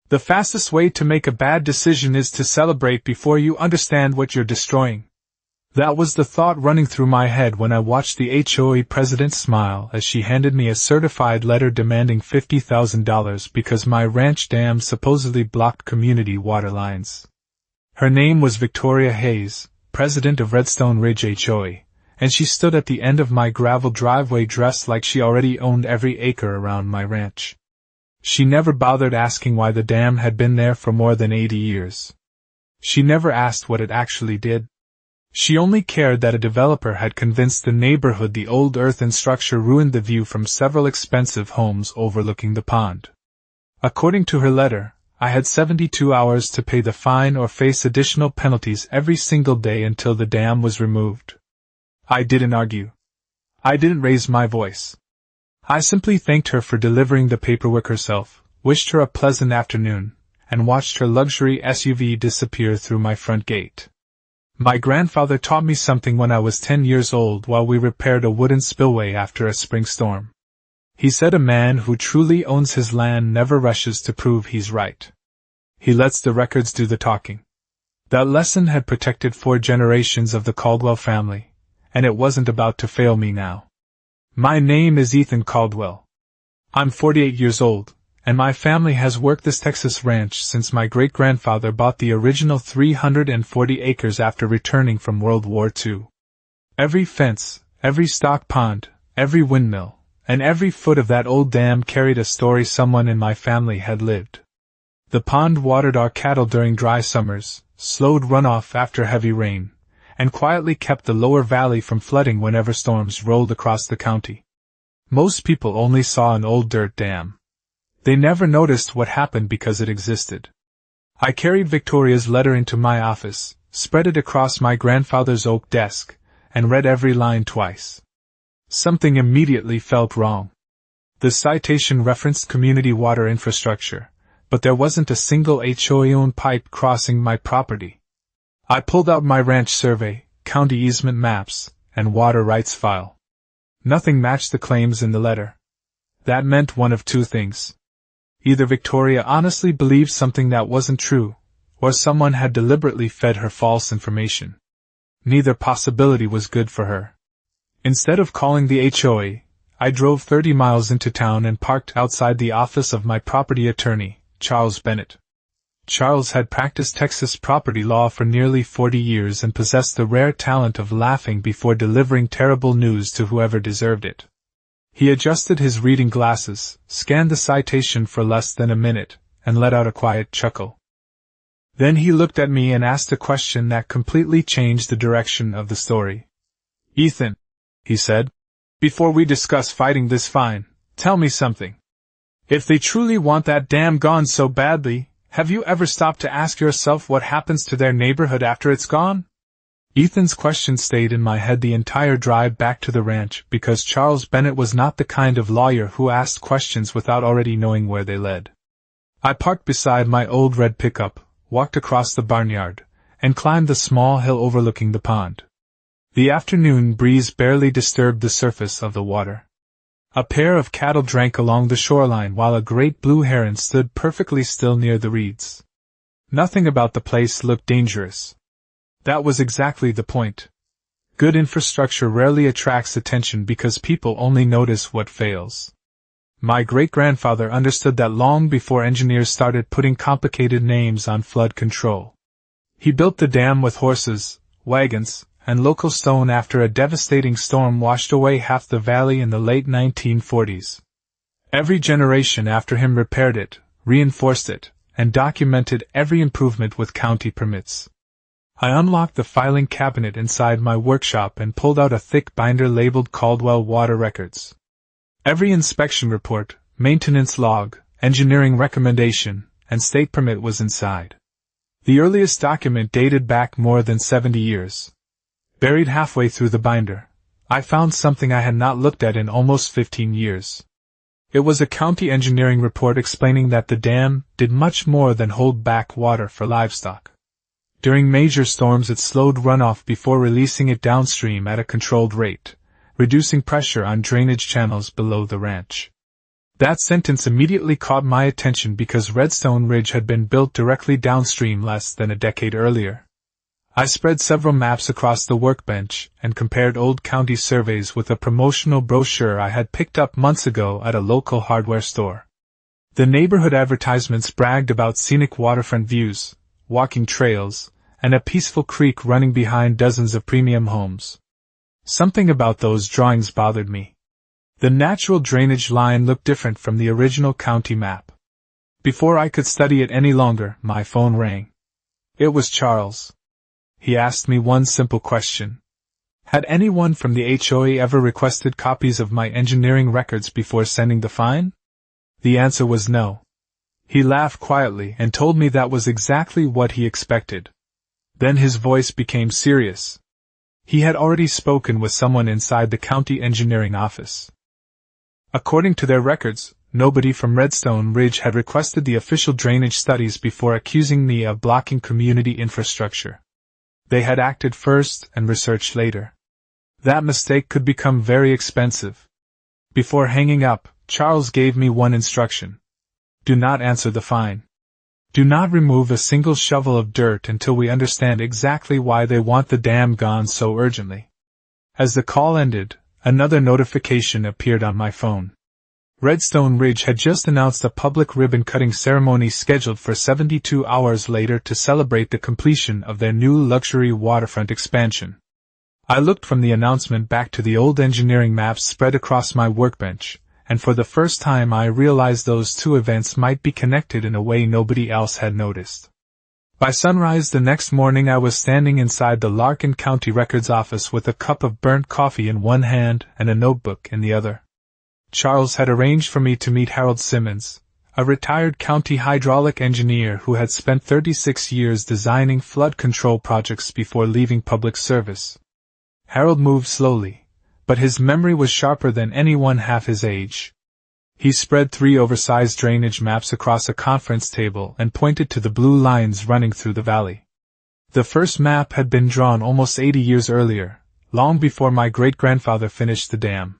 The fastest way to make a bad decision is to celebrate before you understand what you're destroying. That was the thought running through my head when I watched the HOA president smile as she handed me a certified letter demanding $50,000 because my ranch dam supposedly blocked community water lines. Her name was Victoria Hayes, president of Redstone Ridge HOA, and she stood at the end of my gravel driveway dressed like she already owned every acre around my ranch. She never bothered asking why the dam had been there for more than 80 years. She never asked what it actually did. She only cared that a developer had convinced the neighborhood the old earthen structure ruined the view from several expensive homes overlooking the pond. According to her letter, I had 72 hours to pay the fine or face additional penalties every single day until the dam was removed. I didn't argue. I didn't raise my voice. I simply thanked her for delivering the paperwork herself, wished her a pleasant afternoon, and watched her luxury SUV disappear through my front gate. My grandfather taught me something when I was 10 years old while we repaired a wooden spillway after a spring storm. He said a man who truly owns his land never rushes to prove he's right. He lets the records do the talking. That lesson had protected 4 generations of the Caldwell family, and it wasn't about to fail me now. My name is Ethan Caldwell. I'm 48 years old, and my family has worked this Texas ranch since my great-grandfather bought the original 340 acres after returning from World War II. Every fence, every stock pond, every windmill, and every foot of that old dam carried a story someone in my family had lived. The pond watered our cattle during dry summers, slowed runoff after heavy rain, and quietly kept the lower valley from flooding whenever storms rolled across the county. Most people only saw an old dirt dam. They never noticed what happened because it existed. I carried Victoria's letter into my office, spread it across my grandfather's oak desk, and read every line twice. Something immediately felt wrong. The citation referenced community water infrastructure, but there wasn't a single HOA-owned pipe crossing my property. I pulled out my ranch survey, county easement maps, and water rights file. Nothing matched the claims in the letter. That meant one of two things. Either Victoria honestly believed something that wasn't true, or someone had deliberately fed her false information. Neither possibility was good for her. Instead of calling the HOA, I drove 30 miles into town and parked outside the office of my property attorney, Charles Bennett. Charles had practiced Texas property law for nearly 40 years and possessed the rare talent of laughing before delivering terrible news to whoever deserved it. He adjusted his reading glasses, scanned the citation for less than a minute, and let out a quiet chuckle. Then he looked at me and asked a question that completely changed the direction of the story. "Ethan," he said, "before we discuss fighting this fine, tell me something. If they truly want that dam gone so badly, have you ever stopped to ask yourself what happens to their neighborhood after it's gone?" Ethan's question stayed in my head the entire drive back to the ranch because Charles Bennett was not the kind of lawyer who asked questions without already knowing where they led. I parked beside my old red pickup, walked across the barnyard, and climbed the small hill overlooking the pond. The afternoon breeze barely disturbed the surface of the water. A pair of cattle drank along the shoreline while a great blue heron stood perfectly still near the reeds. Nothing about the place looked dangerous. That was exactly the point. Good infrastructure rarely attracts attention because people only notice what fails. My great-grandfather understood that long before engineers started putting complicated names on flood control. He built the dam with horses, wagons, and local stone after a devastating storm washed away half the valley in the late 1940s. Every generation after him repaired it, reinforced it, and documented every improvement with county permits. I unlocked the filing cabinet inside my workshop and pulled out a thick binder labeled Caldwell Water Records. Every inspection report, maintenance log, engineering recommendation, and state permit was inside. The earliest document dated back more than 70 years. Buried halfway through the binder, I found something I had not looked at in almost 15 years. It was a county engineering report explaining that the dam did much more than hold back water for livestock. During major storms it slowed runoff before releasing it downstream at a controlled rate, reducing pressure on drainage channels below the ranch. That sentence immediately caught my attention because Redstone Ridge had been built directly downstream less than a decade earlier. I spread several maps across the workbench and compared old county surveys with a promotional brochure I had picked up months ago at a local hardware store. The neighborhood advertisements bragged about scenic waterfront views, walking trails, and a peaceful creek running behind dozens of premium homes. Something about those drawings bothered me. The natural drainage line looked different from the original county map. Before I could study it any longer, my phone rang. It was Charles. He asked me one simple question. Had anyone from the HOA ever requested copies of my engineering records before sending the fine? The answer was no. He laughed quietly and told me that was exactly what he expected. Then his voice became serious. He had already spoken with someone inside the county engineering office. According to their records, nobody from Redstone Ridge had requested the official drainage studies before accusing me of blocking community infrastructure. They had acted first and researched later. That mistake could become very expensive. Before hanging up, Charles gave me one instruction. Do not answer the fine. Do not remove a single shovel of dirt until we understand exactly why they want the dam gone so urgently. As the call ended, another notification appeared on my phone. Redstone Ridge had just announced a public ribbon-cutting ceremony scheduled for 72 hours later to celebrate the completion of their new luxury waterfront expansion. I looked from the announcement back to the old engineering maps spread across my workbench, and for the first time I realized those two events might be connected in a way nobody else had noticed. By sunrise the next morning I was standing inside the Larkin County Records office with a cup of burnt coffee in one hand and a notebook in the other. Charles had arranged for me to meet Harold Simmons, a retired county hydraulic engineer who had spent 36 years designing flood control projects before leaving public service. Harold moved slowly, but his memory was sharper than anyone half his age. He spread 3 oversized drainage maps across a conference table and pointed to the blue lines running through the valley. The first map had been drawn almost 80 years earlier, long before my great-grandfather finished the dam.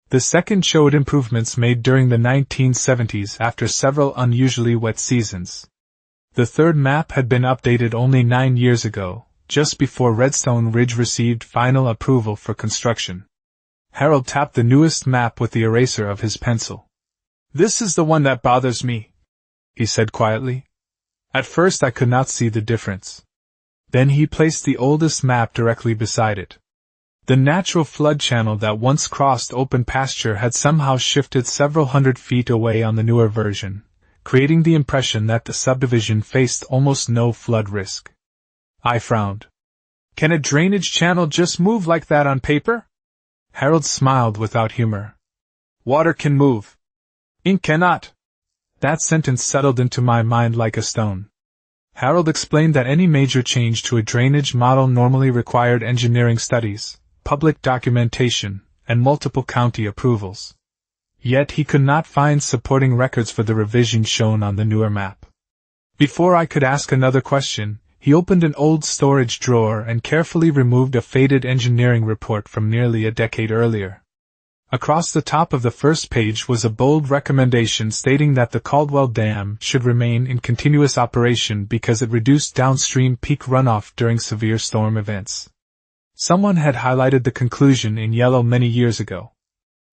The second showed improvements made during the 1970s after several unusually wet seasons. The third map had been updated only 9 years ago, just before Redstone Ridge received final approval for construction. Harold tapped the newest map with the eraser of his pencil. "This is the one that bothers me," he said quietly. At first I could not see the difference. Then he placed the oldest map directly beside it. The natural flood channel that once crossed open pasture had somehow shifted several hundred feet away on the newer version, creating the impression that the subdivision faced almost no flood risk. I frowned. "Can a drainage channel just move like that on paper?" Harold smiled without humor. "Water can move. Ink cannot." That sentence settled into my mind like a stone. Harold explained that any major change to a drainage model normally required engineering studies, public documentation, and multiple county approvals. Yet he could not find supporting records for the revision shown on the newer map. Before I could ask another question, he opened an old storage drawer and carefully removed a faded engineering report from nearly a decade earlier. Across the top of the first page was a bold recommendation stating that the Caldwell Dam should remain in continuous operation because it reduced downstream peak runoff during severe storm events. Someone had highlighted the conclusion in yellow many years ago.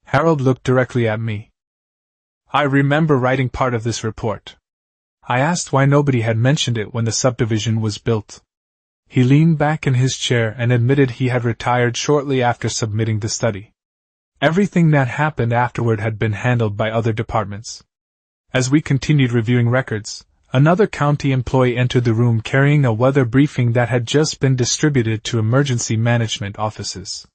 Harold looked directly at me. "I remember writing part of this report." I asked why nobody had mentioned it when the subdivision was built. He leaned back in his chair and admitted he had retired shortly after submitting the study. Everything that happened afterward had been handled by other departments. As we continued reviewing records, another county employee entered the room carrying a weather briefing that had just been distributed to emergency management offices.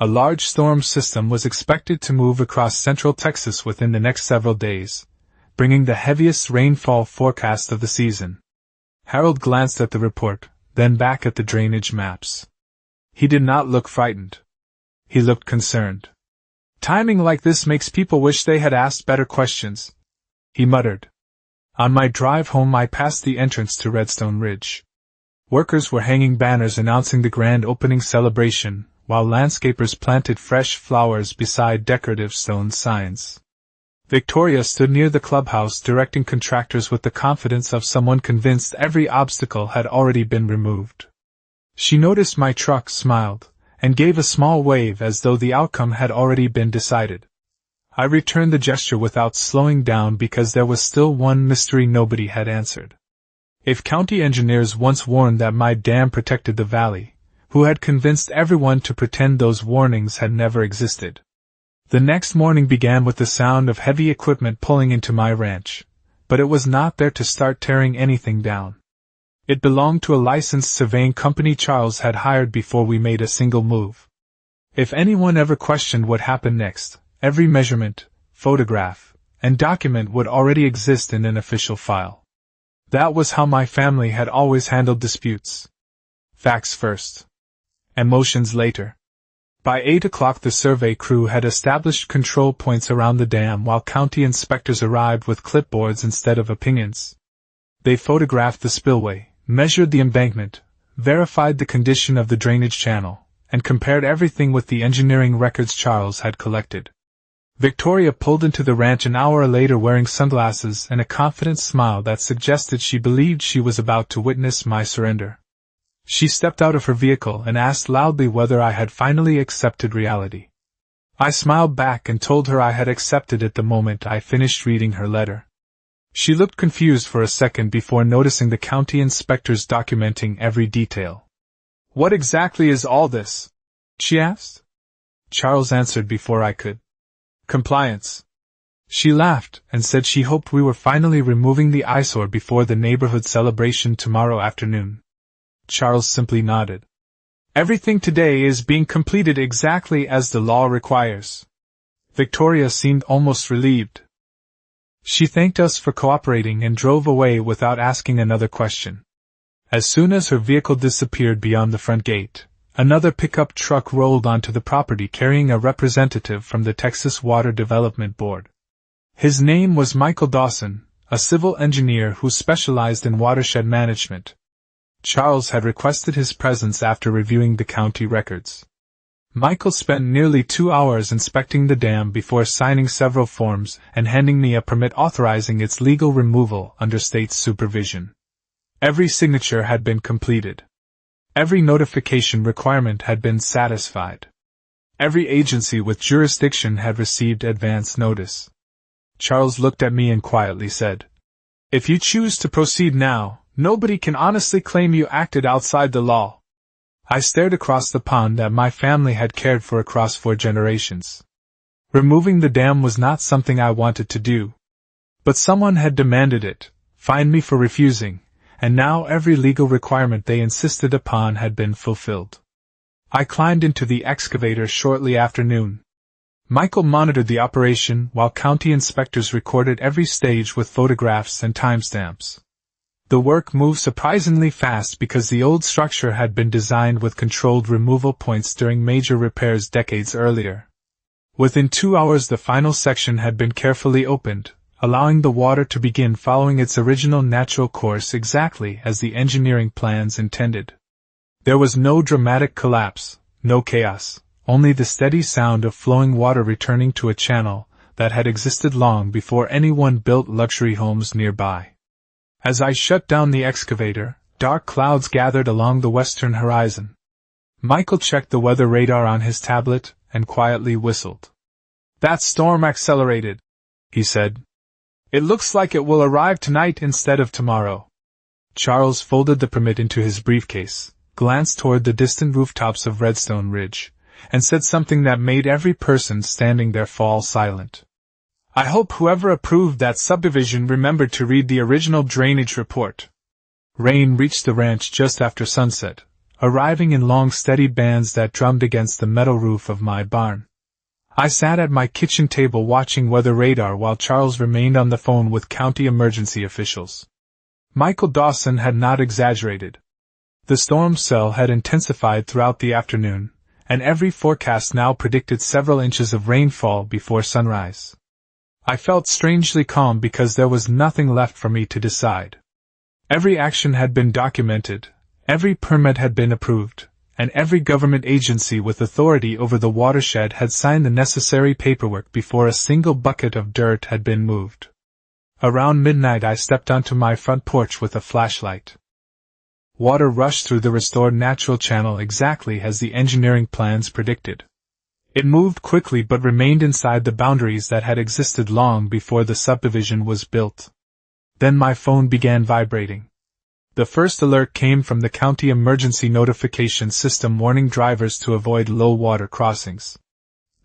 A large storm system was expected to move across central Texas within the next several days, bringing the heaviest rainfall forecast of the season. Harold glanced at the report, then back at the drainage maps. He did not look frightened. He looked concerned. "Timing like this makes people wish they had asked better questions," he muttered. On my drive home I passed the entrance to Redstone Ridge. Workers were hanging banners announcing the grand opening celebration, while landscapers planted fresh flowers beside decorative stone signs. Victoria stood near the clubhouse directing contractors with the confidence of someone convinced every obstacle had already been removed. She noticed my truck, smiled, and gave a small wave as though the outcome had already been decided. I returned the gesture without slowing down because there was still one mystery nobody had answered. If county engineers once warned that my dam protected the valley, who had convinced everyone to pretend those warnings had never existed? The next morning began with the sound of heavy equipment pulling into my ranch, but it was not there to start tearing anything down. It belonged to a licensed surveying company Charles had hired before we made a single move. If anyone ever questioned what happened next, every measurement, photograph, and document would already exist in an official file. That was how my family had always handled disputes. Facts first. Emotions later. By 8 o'clock the survey crew had established control points around the dam while county inspectors arrived with clipboards instead of opinions. They photographed the spillway, measured the embankment, verified the condition of the drainage channel, and compared everything with the engineering records Charles had collected. Victoria pulled into the ranch an hour later wearing sunglasses and a confident smile that suggested she believed she was about to witness my surrender. She stepped out of her vehicle and asked loudly whether I had finally accepted reality. I smiled back and told her I had accepted it the moment I finished reading her letter. She looked confused for a second before noticing the county inspectors documenting every detail. "What exactly is all this?" she asked. Charles answered before I could. "Compliance." She laughed and said she hoped we were finally removing the eyesore before the neighborhood celebration tomorrow afternoon. Charles simply nodded. "Everything today is being completed exactly as the law requires." Victoria seemed almost relieved. She thanked us for cooperating and drove away without asking another question. As soon as her vehicle disappeared beyond the front gate, another pickup truck rolled onto the property carrying a representative from the Texas Water Development Board. His name was Michael Dawson, a civil engineer who specialized in watershed management. Charles had requested his presence after reviewing the county records. Michael spent nearly 2 hours inspecting the dam before signing several forms and handing me a permit authorizing its legal removal under state supervision. Every signature had been completed. Every notification requirement had been satisfied. Every agency with jurisdiction had received advance notice. Charles looked at me and quietly said, "If you choose to proceed now, nobody can honestly claim you acted outside the law." I stared across the pond that my family had cared for across 4 generations. Removing the dam was not something I wanted to do. But someone had demanded it, fined me for refusing, and now every legal requirement they insisted upon had been fulfilled. I climbed into the excavator shortly after noon. Michael monitored the operation while county inspectors recorded every stage with photographs and timestamps. The work moved surprisingly fast because the old structure had been designed with controlled removal points during major repairs decades earlier. Within 2 hours the final section had been carefully opened, allowing the water to begin following its original natural course exactly as the engineering plans intended. There was no dramatic collapse, no chaos, only the steady sound of flowing water returning to a channel that had existed long before anyone built luxury homes nearby. As I shut down the excavator, dark clouds gathered along the western horizon. Michael checked the weather radar on his tablet and quietly whistled. "That storm accelerated," he said. "It looks like it will arrive tonight instead of tomorrow." Charles folded the permit into his briefcase, glanced toward the distant rooftops of Redstone Ridge, and said something that made every person standing there fall silent. "I hope whoever approved that subdivision remembered to read the original drainage report." Rain reached the ranch just after sunset, arriving in long steady bands that drummed against the metal roof of my barn. I sat at my kitchen table watching weather radar while Charles remained on the phone with county emergency officials. Michael Dawson had not exaggerated. The storm cell had intensified throughout the afternoon, and every forecast now predicted several inches of rainfall before sunrise. I felt strangely calm because there was nothing left for me to decide. Every action had been documented, every permit had been approved, and every government agency with authority over the watershed had signed the necessary paperwork before a single bucket of dirt had been moved. Around midnight I stepped onto my front porch with a flashlight. Water rushed through the restored natural channel exactly as the engineering plans predicted. It moved quickly but remained inside the boundaries that had existed long before the subdivision was built. Then my phone began vibrating. The first alert came from the county emergency notification system warning drivers to avoid low water crossings.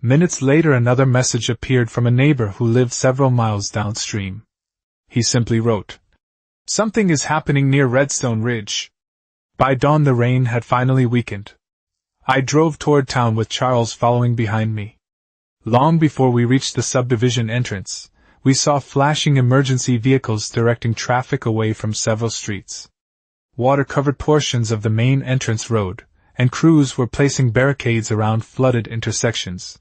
Minutes later another message appeared from a neighbor who lived several miles downstream. He simply wrote, "Something is happening near Redstone Ridge." By dawn the rain had finally weakened. I drove toward town with Charles following behind me. Long before we reached the subdivision entrance, we saw flashing emergency vehicles directing traffic away from several streets. Water covered portions of the main entrance road, and crews were placing barricades around flooded intersections.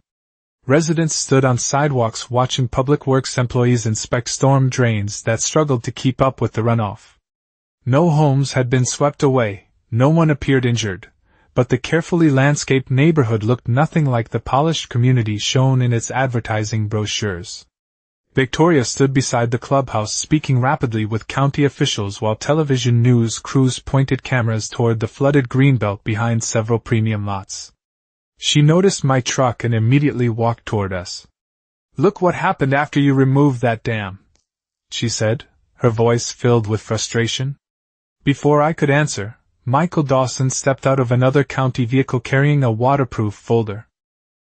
Residents stood on sidewalks watching public works employees inspect storm drains that struggled to keep up with the runoff. No homes had been swept away, no one appeared injured, but the carefully landscaped neighborhood looked nothing like the polished community shown in its advertising brochures. Victoria stood beside the clubhouse speaking rapidly with county officials while television news crews pointed cameras toward the flooded greenbelt behind several premium lots. She noticed my truck and immediately walked toward us. "Look what happened after you removed that dam," she said, her voice filled with frustration. Before I could answer, Michael Dawson stepped out of another county vehicle carrying a waterproof folder.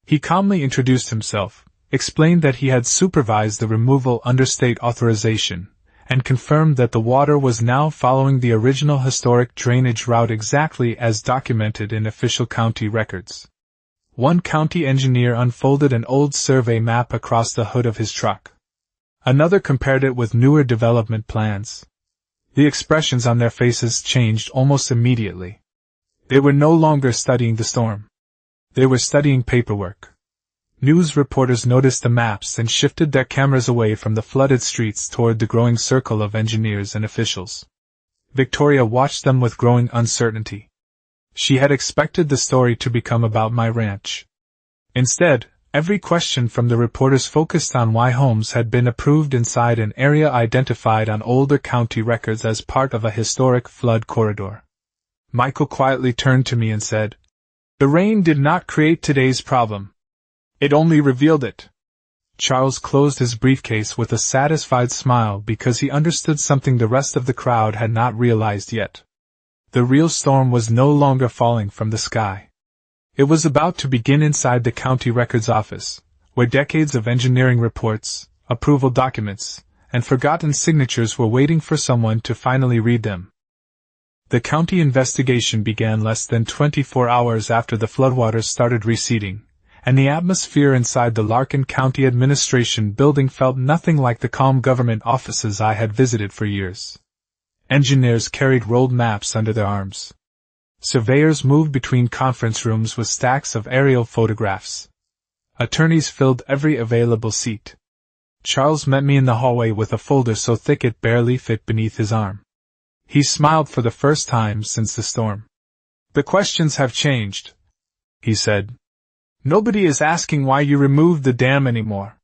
He calmly introduced himself, explained that he had supervised the removal under state authorization, and confirmed that the water was now following the original historic drainage route exactly as documented in official county records. One county engineer unfolded an old survey map across the hood of his truck. Another compared it with newer development plans. The expressions on their faces changed almost immediately. They were no longer studying the storm. They were studying paperwork. News reporters noticed the maps and shifted their cameras away from the flooded streets toward the growing circle of engineers and officials. Victoria watched them with growing uncertainty. She had expected the story to become about my ranch. Instead, every question from the reporters focused on why homes had been approved inside an area identified on older county records as part of a historic flood corridor. Michael quietly turned to me and said, "The rain did not create today's problem. It only revealed it." Charles closed his briefcase with a satisfied smile because he understood something the rest of the crowd had not realized yet. The real storm was no longer falling from the sky. It was about to begin inside the county records office, where decades of engineering reports, approval documents, and forgotten signatures were waiting for someone to finally read them. The county investigation began less than 24 hours after the floodwaters started receding, and the atmosphere inside the Larkin County Administration building felt nothing like the calm government offices I had visited for years. Engineers carried rolled maps under their arms. Surveyors moved between conference rooms with stacks of aerial photographs. Attorneys filled every available seat. Charles met me in the hallway with a folder so thick it barely fit beneath his arm. He smiled for the first time since the storm. "The questions have changed," he said. "Nobody is asking why you removed the dam anymore.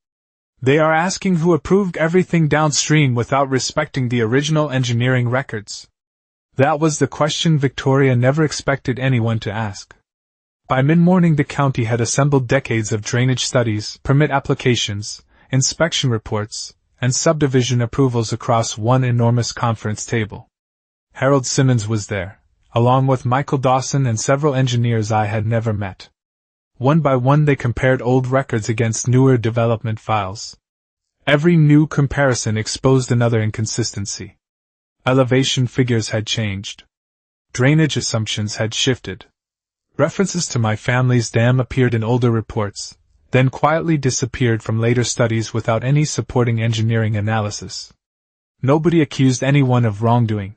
They are asking who approved everything downstream without respecting the original engineering records." That was the question Victoria never expected anyone to ask. By mid-morning the county had assembled decades of drainage studies, permit applications, inspection reports, and subdivision approvals across one enormous conference table. Harold Simmons was there, along with Michael Dawson and several engineers I had never met. One by one they compared old records against newer development files. Every new comparison exposed another inconsistency. Elevation figures had changed. Drainage assumptions had shifted. References to my family's dam appeared in older reports, then quietly disappeared from later studies without any supporting engineering analysis. Nobody accused anyone of wrongdoing.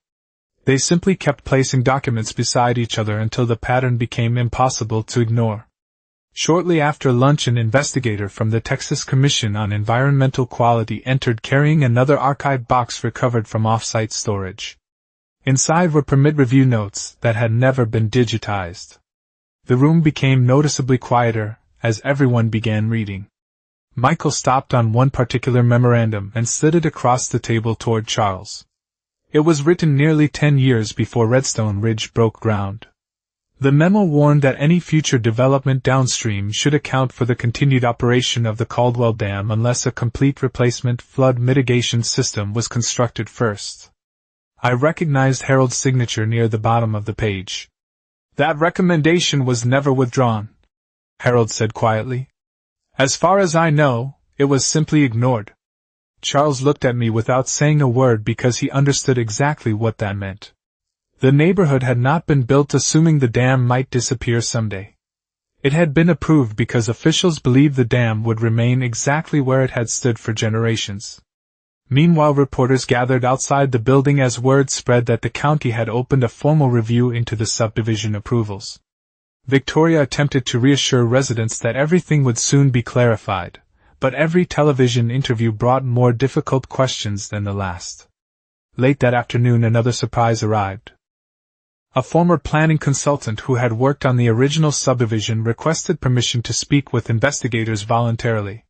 They simply kept placing documents beside each other until the pattern became impossible to ignore. Shortly after lunch an investigator from the Texas Commission on Environmental Quality entered carrying another archive box recovered from off-site storage. Inside were permit review notes that had never been digitized. The room became noticeably quieter, as everyone began reading. Michael stopped on one particular memorandum and slid it across the table toward Charles. It was written nearly 10 years before Redstone Ridge broke ground. The memo warned that any future development downstream should account for the continued operation of the Caldwell Dam unless a complete replacement flood mitigation system was constructed first. I recognized Harold's signature near the bottom of the page. "That recommendation was never withdrawn," Harold said quietly. "As far as I know, it was simply ignored." Charles looked at me without saying a word because he understood exactly what that meant. The neighborhood had not been built assuming the dam might disappear someday. It had been approved because officials believed the dam would remain exactly where it had stood for generations. Meanwhile, reporters gathered outside the building as word spread that the county had opened a formal review into the subdivision approvals. Victoria attempted to reassure residents that everything would soon be clarified, but every television interview brought more difficult questions than the last. Late that afternoon, another surprise arrived. A former planning consultant who had worked on the original subdivision requested permission to speak with investigators voluntarily.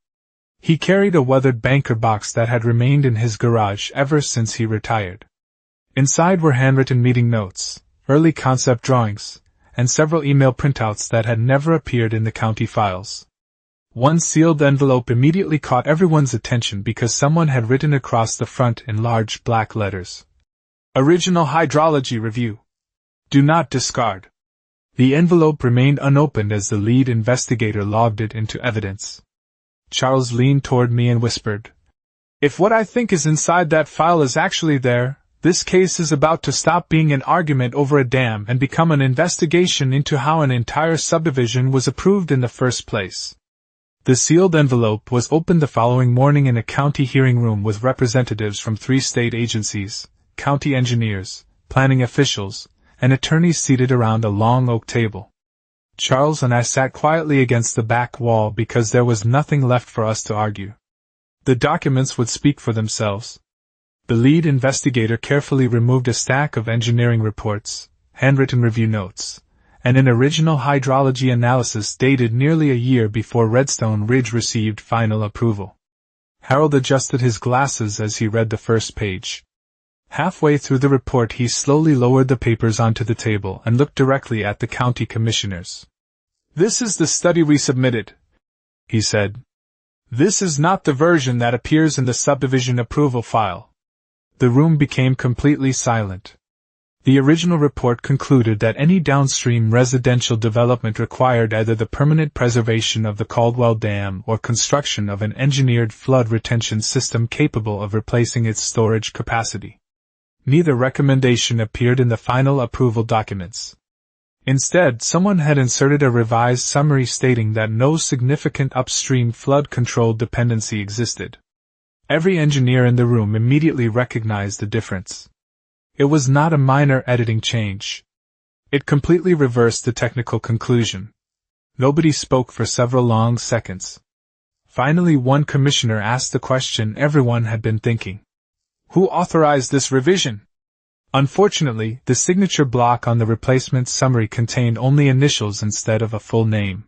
He carried a weathered banker box that had remained in his garage ever since he retired. Inside were handwritten meeting notes, early concept drawings, and several email printouts that had never appeared in the county files. One sealed envelope immediately caught everyone's attention because someone had written across the front in large black letters, "Original Hydrology Review. Do not discard." The envelope remained unopened as the lead investigator logged it into evidence. Charles leaned toward me and whispered, "If what I think is inside that file is actually there, this case is about to stop being an argument over a dam and become an investigation into how an entire subdivision was approved in the first place." The sealed envelope was opened the following morning in a county hearing room with representatives from 3 state agencies, county engineers, planning officials, and attorneys seated around a long oak table. Charles and I sat quietly against the back wall because there was nothing left for us to argue. The documents would speak for themselves. The lead investigator carefully removed a stack of engineering reports, handwritten review notes, and an original hydrology analysis dated nearly a year before Redstone Ridge received final approval. Harold adjusted his glasses as he read the first page. Halfway through the report, he slowly lowered the papers onto the table and looked directly at the county commissioners. "This is the study we submitted," he said. "This is not the version that appears in the subdivision approval file." The room became completely silent. The original report concluded that any downstream residential development required either the permanent preservation of the Caldwell Dam or construction of an engineered flood retention system capable of replacing its storage capacity. Neither recommendation appeared in the final approval documents. Instead, someone had inserted a revised summary stating that no significant upstream flood control dependency existed. Every engineer in the room immediately recognized the difference. It was not a minor editing change. It completely reversed the technical conclusion. Nobody spoke for several long seconds. Finally, one commissioner asked the question everyone had been thinking. "Who authorized this revision?" Unfortunately, the signature block on the replacement summary contained only initials instead of a full name.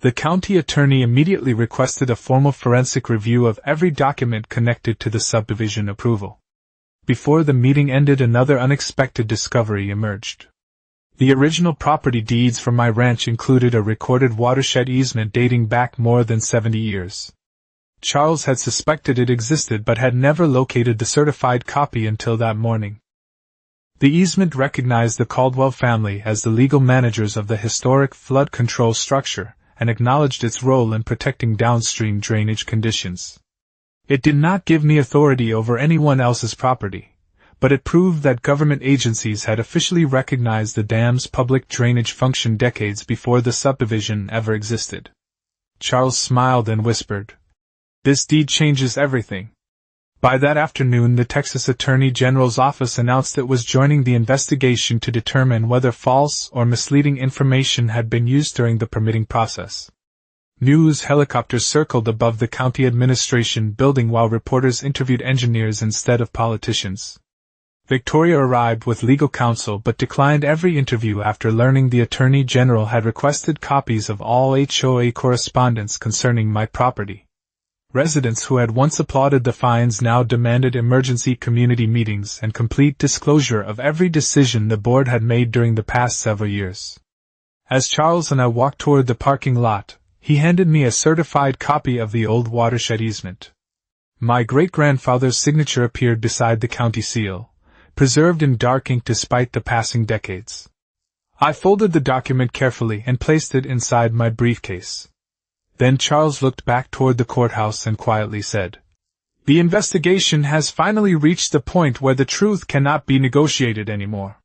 The county attorney immediately requested a formal forensic review of every document connected to the subdivision approval. Before the meeting ended, another unexpected discovery emerged. The original property deeds for my ranch included a recorded watershed easement dating back more than 70 years. Charles had suspected it existed but had never located the certified copy until that morning. The easement recognized the Caldwell family as the legal managers of the historic flood control structure and acknowledged its role in protecting downstream drainage conditions. It did not give me authority over anyone else's property, but it proved that government agencies had officially recognized the dam's public drainage function decades before the subdivision ever existed. Charles smiled and whispered, "This deed changes everything." By that afternoon, the Texas Attorney General's office announced it was joining the investigation to determine whether false or misleading information had been used during the permitting process. News helicopters circled above the county administration building while reporters interviewed engineers instead of politicians. Victoria arrived with legal counsel but declined every interview after learning the Attorney General had requested copies of all HOA correspondence concerning my property. Residents who had once applauded the fines now demanded emergency community meetings and complete disclosure of every decision the board had made during the past several years. As Charles and I walked toward the parking lot, he handed me a certified copy of the old watershed easement. My great-grandfather's signature appeared beside the county seal, preserved in dark ink despite the passing decades. I folded the document carefully and placed it inside my briefcase. Then Charles looked back toward the courthouse and quietly said, "The investigation has finally reached the point where the truth cannot be negotiated anymore.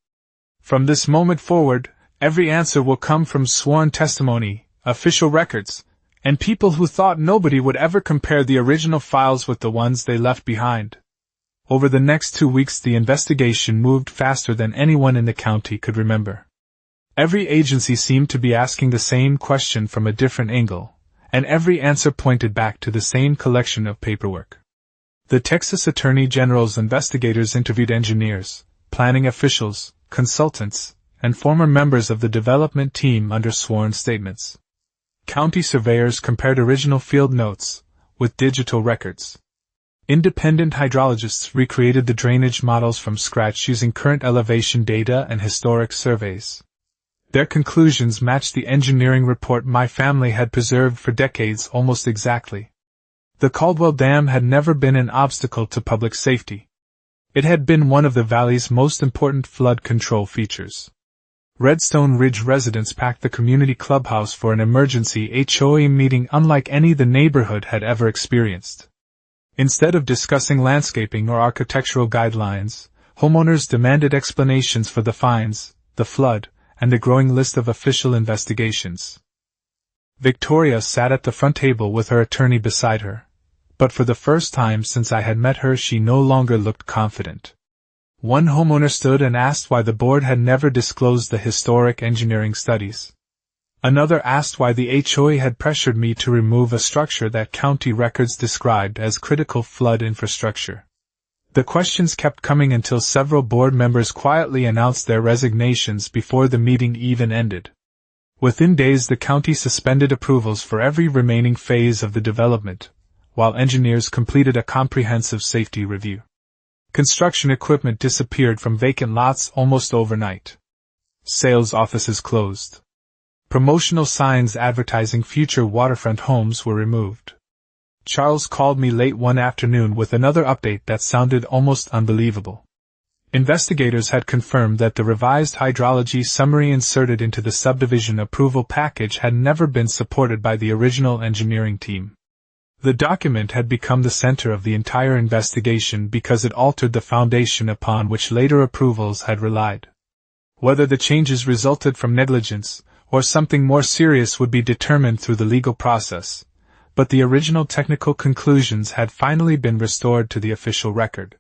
From this moment forward, every answer will come from sworn testimony, official records, and people who thought nobody would ever compare the original files with the ones they left behind." Over the next 2 weeks the investigation moved faster than anyone in the county could remember. Every agency seemed to be asking the same question from a different angle, and every answer pointed back to the same collection of paperwork. The Texas Attorney General's investigators interviewed engineers, planning officials, consultants, and former members of the development team under sworn statements. County surveyors compared original field notes with digital records. Independent hydrologists recreated the drainage models from scratch using current elevation data and historic surveys. Their conclusions matched the engineering report my family had preserved for decades almost exactly. The Caldwell Dam had never been an obstacle to public safety. It had been one of the valley's most important flood control features. Redstone Ridge residents packed the community clubhouse for an emergency HOA meeting unlike any the neighborhood had ever experienced. Instead of discussing landscaping or architectural guidelines, homeowners demanded explanations for the fines, the flood, and the growing list of official investigations. Victoria sat at the front table with her attorney beside her, but for the first time since I had met her she no longer looked confident. One homeowner stood and asked why the board had never disclosed the historic engineering studies. Another asked why the HOA had pressured me to remove a structure that county records described as critical flood infrastructure. The questions kept coming until several board members quietly announced their resignations before the meeting even ended. Within days the county suspended approvals for every remaining phase of the development, while engineers completed a comprehensive safety review. Construction equipment disappeared from vacant lots almost overnight. Sales offices closed. Promotional signs advertising future waterfront homes were removed. Charles called me late one afternoon with another update that sounded almost unbelievable. Investigators had confirmed that the revised hydrology summary inserted into the subdivision approval package had never been supported by the original engineering team. The document had become the center of the entire investigation because it altered the foundation upon which later approvals had relied. Whether the changes resulted from negligence or something more serious would be determined through the legal process, but the original technical conclusions had finally been restored to the official record.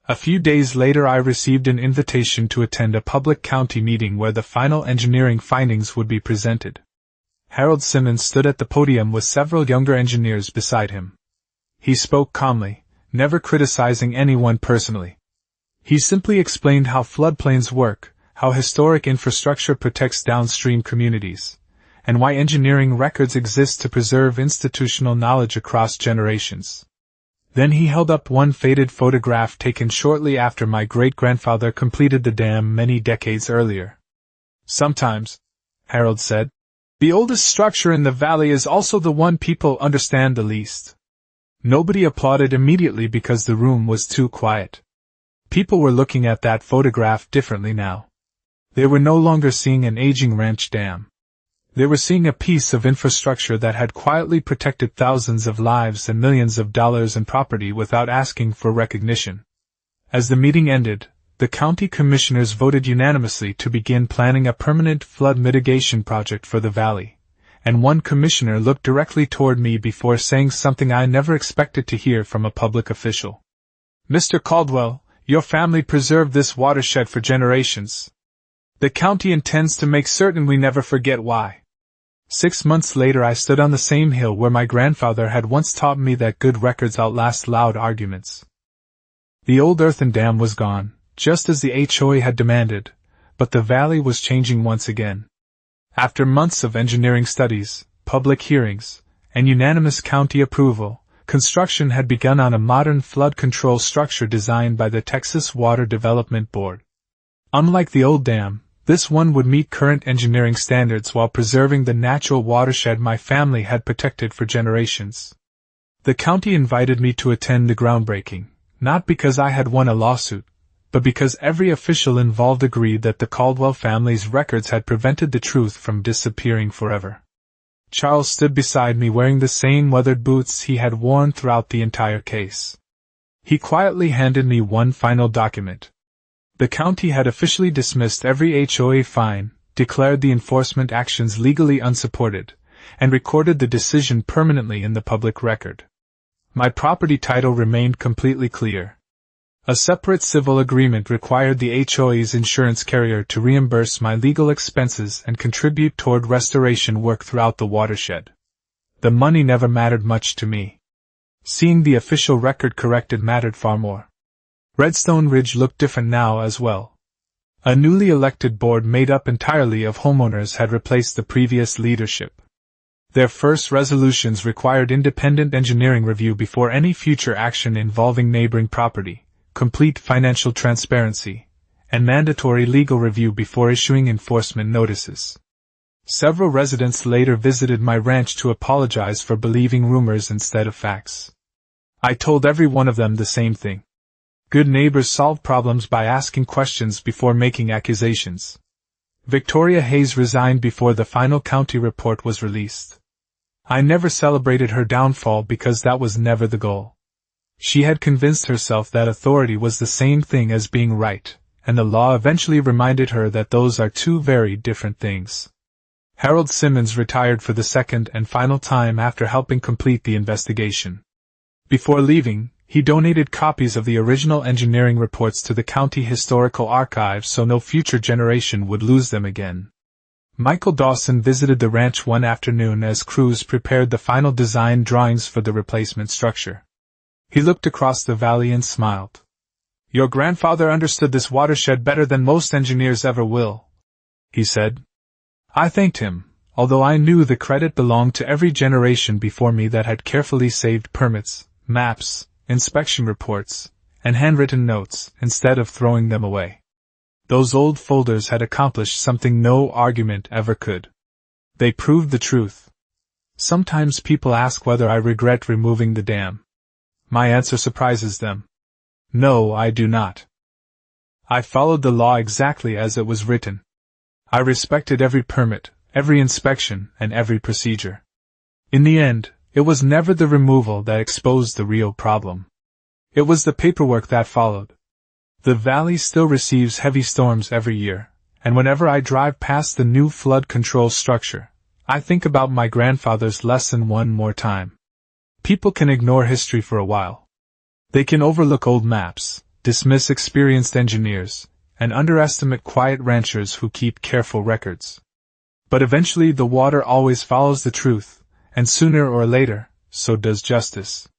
A few days later I received an invitation to attend a public county meeting where the final engineering findings would be presented. Harold Simmons stood at the podium with several younger engineers beside him. He spoke calmly, never criticizing anyone personally. He simply explained how floodplains work, how historic infrastructure protects downstream communities, and why engineering records exist to preserve institutional knowledge across generations. Then he held up one faded photograph taken shortly after my great-grandfather completed the dam many decades earlier. "Sometimes," Harold said, "the oldest structure in the valley is also the one people understand the least." Nobody applauded immediately because the room was too quiet. People were looking at that photograph differently now. They were no longer seeing an aging ranch dam. They were seeing a piece of infrastructure that had quietly protected thousands of lives and millions of dollars in property without asking for recognition. As the meeting ended, the county commissioners voted unanimously to begin planning a permanent flood mitigation project for the valley, and one commissioner looked directly toward me before saying something I never expected to hear from a public official. "Mr. Caldwell, your family preserved this watershed for generations. The county intends to make certain we never forget why." 6 months later I stood on the same hill where my grandfather had once taught me that good records outlast loud arguments. The old earthen dam was gone, just as the HOA had demanded, but the valley was changing once again. After months of engineering studies, public hearings, and unanimous county approval, construction had begun on a modern flood control structure designed by the Texas Water Development Board. Unlike the old dam, this one would meet current engineering standards while preserving the natural watershed my family had protected for generations. The county invited me to attend the groundbreaking, not because I had won a lawsuit, but because every official involved agreed that the Caldwell family's records had prevented the truth from disappearing forever. Charles stood beside me wearing the same weathered boots he had worn throughout the entire case. He quietly handed me one final document. The county had officially dismissed every HOA fine, declared the enforcement actions legally unsupported, and recorded the decision permanently in the public record. My property title remained completely clear. A separate civil agreement required the HOA's insurance carrier to reimburse my legal expenses and contribute toward restoration work throughout the watershed. The money never mattered much to me. Seeing the official record corrected mattered far more. Redstone Ridge looked different now as well. A newly elected board made up entirely of homeowners had replaced the previous leadership. Their first resolutions required independent engineering review before any future action involving neighboring property, complete financial transparency, and mandatory legal review before issuing enforcement notices. Several residents later visited my ranch to apologize for believing rumors instead of facts. I told every one of them the same thing. Good neighbors solve problems by asking questions before making accusations. Victoria Hayes resigned before the final county report was released. I never celebrated her downfall because that was never the goal. She had convinced herself that authority was the same thing as being right, and the law eventually reminded her that those are two very different things. Harold Simmons retired for the second and final time after helping complete the investigation. Before leaving, he donated copies of the original engineering reports to the County Historical Archive so no future generation would lose them again. Michael Dawson visited the ranch one afternoon as crews prepared the final design drawings for the replacement structure. He looked across the valley and smiled. "Your grandfather understood this watershed better than most engineers ever will," he said. I thanked him, although I knew the credit belonged to every generation before me that had carefully saved permits, maps, inspection reports, and handwritten notes, instead of throwing them away. Those old folders had accomplished something no argument ever could. They proved the truth. Sometimes people ask whether I regret removing the dam. My answer surprises them. No, I do not. I followed the law exactly as it was written. I respected every permit, every inspection, and every procedure. In the end, it was never the removal that exposed the real problem. It was the paperwork that followed. The valley still receives heavy storms every year, and whenever I drive past the new flood control structure, I think about my grandfather's lesson one more time. People can ignore history for a while. They can overlook old maps, dismiss experienced engineers, and underestimate quiet ranchers who keep careful records. But eventually the water always follows the truth, and sooner or later, so does justice.